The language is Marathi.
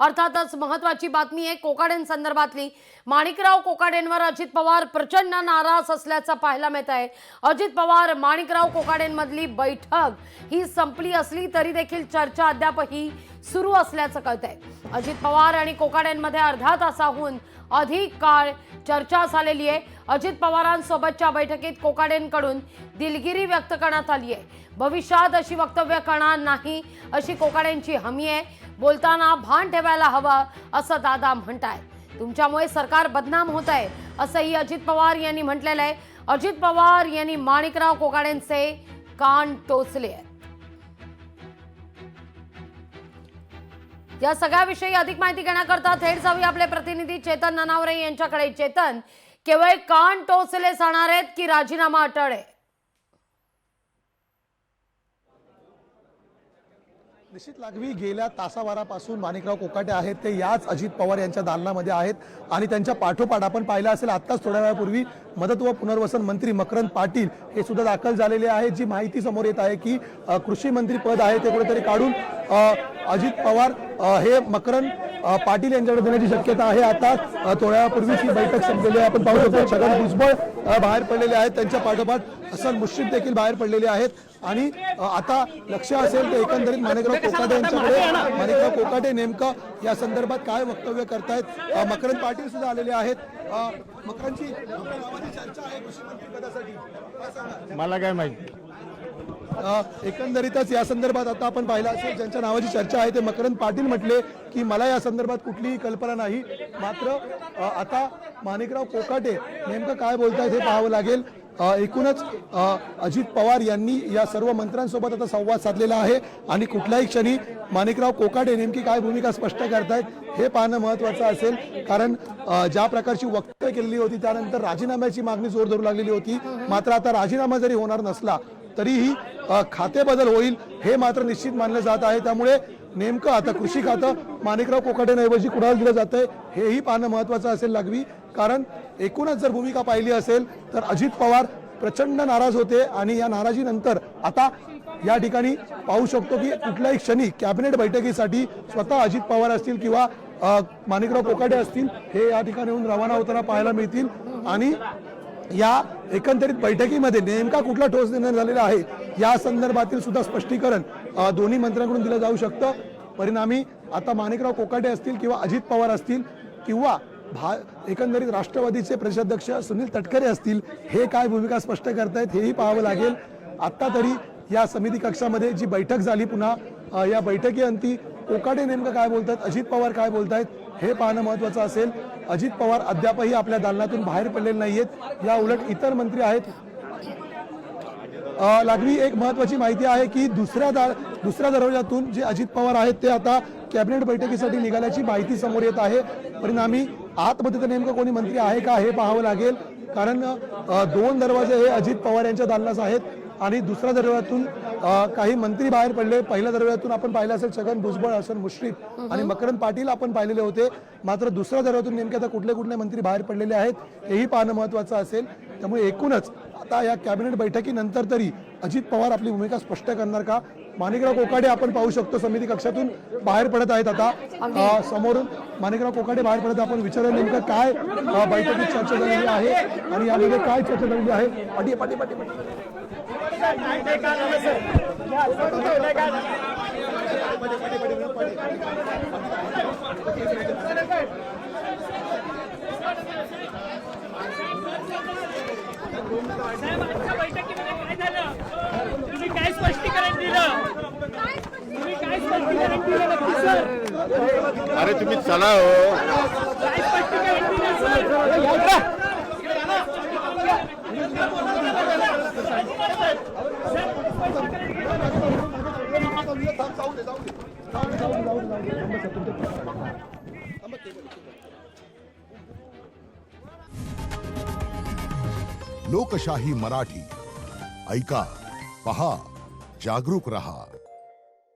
अर्थातच महत्त्वाची बातमी आहे कोकाटेंसंदर्भातली। माणिकराव कोकाटेंवर अजित पवार प्रचंड नाराज असल्याचं पाहायला मिळत आहे। अजित पवार माणिकराव कोकाटेंमधली बैठक ही संपली असली तरी देखील चर्चा अद्यापही सुरू असल्याचं कळतंय। अजित पवार आणि कोकाटेंमध्ये अर्धा तासाहून अधिक काळ चर्चा झालेली आहे। अजित पवारांसोबतच्या बैठकीत कोकाटेंकडून दिलगिरी व्यक्त करण्यात आली आहे। भविष्यात अशी वक्तव्य करणार नाही अशी कोकाटेंची हमी आहे। बोलताना भान ठेवायला हवं असं दादा म्हणतायत। तुमच्यामुळे सरकार बदनाम होत आहे असंही अजित पवार यांनी म्हटलेलं आहे। अजित पवार यांनी माणिकराव कोकाटेंचे कान टोचले आहेत। या सगळ्याविषयी अधिक माहिती घेण्याकरता थेट जाऊया आपले प्रतिनिधी चेतन ननावरे यांच्याकडे। चेतन, केवळ कान टोचले जाणार आहेत की राजीनामा अटळ आहे? निश्चित लागवी गेल्या तासाभरापासून माणिकराव कोकाटे आहेत ते याच अजित पवार यांच्या दालनामध्ये आहेत आणि त्यांच्या पाठोपाठ आपण पाहिलं असेल आत्ताच थोड्या वेळापूर्वी मदत व पुनर्वसन मंत्री मकरंद पाटील हे सुद्धा दाखल झालेले आहेत। जी माहिती समोर येत आहे की कृषी मंत्री पद आहे ते कुठेतरी काढून अजित पवार हे मकरंद पाटील यांच्याकडे देण्याची शक्यता आहे। आता थोड्या वेळापूर्वीच ही बैठक संपलेली आहे। आपण पाहू शकतो छगन भुजबळ बाहेर पडलेले आहेत, त्यांच्या पाठोपाठ हसन मुश्रीफ देखील बाहेर पडलेले आहेत आणि आता लक्ष असेल तर एकंदरीत माणिकराव कोकाटे यांच्याकडे माणिकराव कोकाटे नेमकं या संदर्भात काय वक्तव्य करतायत। मकरंद पाटील सुद्धा आलेले आहेत। मकरंदची चर्चा आहे कृषी मंत्री पदासाठी, मला काय माहिती। एकंदरीतच या संदर्भात आता आपण पाहिलं असेल ज्यांच्या नावाची चर्चा आहे ते मकरंद पाटील म्हटले की मला या संदर्भात कुठलीही कल्पना नाही। मात्र आता माणिकराव कोकाटे नेमकं काय बोलतायत हे पाहावं लागेल। एकूणच अजित पवार यांनी या सर्व मंत्र्यांसोबत आता संवाद साधलेला आहे आणि कुठल्याही क्षणी माणिकराव कोकाटे नेमकी काय भूमिका स्पष्ट करतायत हे पाहणं महत्त्वाचं असेल। कारण ज्या प्रकारची वक्तव्य केलेली होती त्यानंतर राजीनाम्याची मागणी जोर धरू लागलेली होती। मात्र आता राजीनामा जरी होणार नसला तरीही खाते बदल होईल हे मात्र निश्चित मानलं जात आहे। त्यामुळे नेमकं आता कृषी खातं माणिकराव कोकाटेंऐवजी कुणाला दिलं जातंय हेही पाहणं महत्त्वाचं असेल लागवी। कारण एकूणच जर भूमिका पाहिली असेल तर अजित पवार प्रचंड नाराज होते आणि या नाराजीनंतर आता या ठिकाणी पाहू शकतो की कुठल्याही क्षणी कॅबिनेट बैठकीसाठी स्वतः अजित पवार असतील किंवा माणिकराव कोकाटे असतील हे या ठिकाणी येऊन रवाना होताना पाहायला मिळतील आणि या एकंदरीत बैठकीमध्ये नेमका कुठला ठोस निर्णय झालेला आहे या संदर्भातील सुद्धा स्पष्टीकरण दोन्ही मंत्र्यांकडून दिलं जाऊ शकतं। परिणामी आता माणिकराव कोकाटे असतील किंवा अजित पवार असतील किंवा एकंदरीत राष्ट्रवादीचे प्रदेशाध्यक्ष सुनील तटकरे असतील हे काय भूमिका स्पष्ट करतायत हेही पाहावं लागेल। आता तरी या समिती कक्षामध्ये जी बैठक झाली पुन्हा या बैठकीअंती कोकाटे नेमकं काय बोलतात, अजित पवार काय बोलतायत हे पाहणं महत्त्वाचं असेल। अजित पवार अद्यापही आपल्या दालनातून बाहेर पडलेले नाहीयेत, या उलट इतर मंत्री आहेत। लागवी एक महत्त्वाची माहिती आहे की दुसऱ्या दरवाजातून जे अजित पवार आहेत ते आता कॅबिनेट बैठकीसाठी निघाल्याची माहिती समोर येत आहे। परिणामी आतमध्ये तर नेमकं कोणी मंत्री आहे का हे पाहावं लागेल। कारण दोन दरवाजे हे अजित पवार यांच्या दालनास आहेत आणि दुसऱ्या दरवाजातून काही मंत्री बाहेर पडले। पहिल्या दरवाजातून आपण पाहिलं असेल छगन भुजबळ, हसन मुश्रीफ आणि मकरंद पाटील आपण पाहिलेले होते। मात्र दुसऱ्या दरवाजातून नेमके आता कुठले मंत्री बाहेर पडलेले आहेत हेही पाहणं महत्त्वाचं असेल। त्यामुळे एकूणच आता या कॅबिनेट बैठकीनंतर तरी अजित पवार आपली भूमिका स्पष्ट करणार का? माणिकराव कोकाटे आपण पाहू शकतो समिती कक्षातून बाहेर पडत आहेत। आता समोरून माणिकराव कोकाटे बाहेर पडत आपण विचारूया नेमकं काय बैठकीत चर्चा झालेली आहे आणि यामध्ये काय चर्चा झालेली आहे। पाटी पाटी पाटी तुम्ही काय स्पष्टीकरण दिलं? अरे तुम्ही चला हो। काय स्पष्टीकरण दिलं सर? लोकशाही मराठी ऐका, पहा, जागरूक रहा।